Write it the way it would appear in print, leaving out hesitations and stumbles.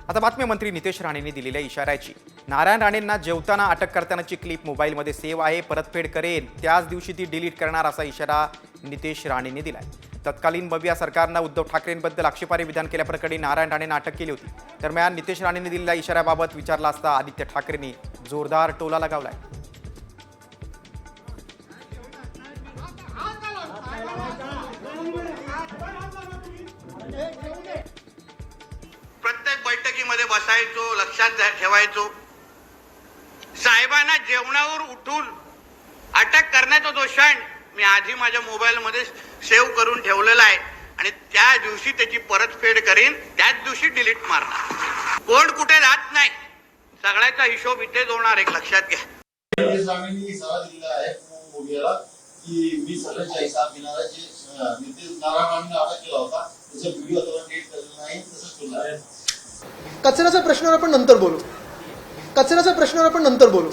आता बातमी मंत्री नितेश राणेंनी दिलेल्या इशाऱ्याची. नारायण राणेंना जेवताना अटक करतानाची क्लिप मोबाईलमध्ये सेव्ह आहे, परतफेड करेन त्याच दिवशी ती डिलीट करणार असा इशारा नितेश राणेंनी दिलाय. तत्कालीन बबिया सरकारनं उद्धव ठाकरेंबद्दल आक्षेपार्ह विधान केल्याप्रकरणी नारायण राणेंना अटक केली होती. दरम्यान नितेश राणेंनी दिलेल्या इशाऱ्याबाबत विचारला असता आदित्य ठाकरेंनी जोरदार टोला लगावलाय. प्रत्येक बैठकीमध्ये बसायचो, लक्षात ठेवायचो, साहेबांना जेवणावर उठून अटक करण्याचा तो क्षण मी आधी माझ्या मोबाईलमध्ये सेव्ह करून ठेवलेला आहे आणि त्या दिवशी त्याची परतफेड करीन, त्याच दिवशी डिलीट मारणार. कोण कुठे जात नाही, सगळ्याचा हिशोब इथेच होणार, एक लक्षात घ्या. स्वामींनी सवाल दिला आहे मोदीला की मी सगळ्यांचा हिसाब घेणारा जे नितेश नारायणांनी अटक केला होता त्याचा व्हिडिओ आता नीट केलेला नाही, तसंच ठेवला आहे. कचऱ्याच्या प्रश्नावर आपण नंतर बोलू.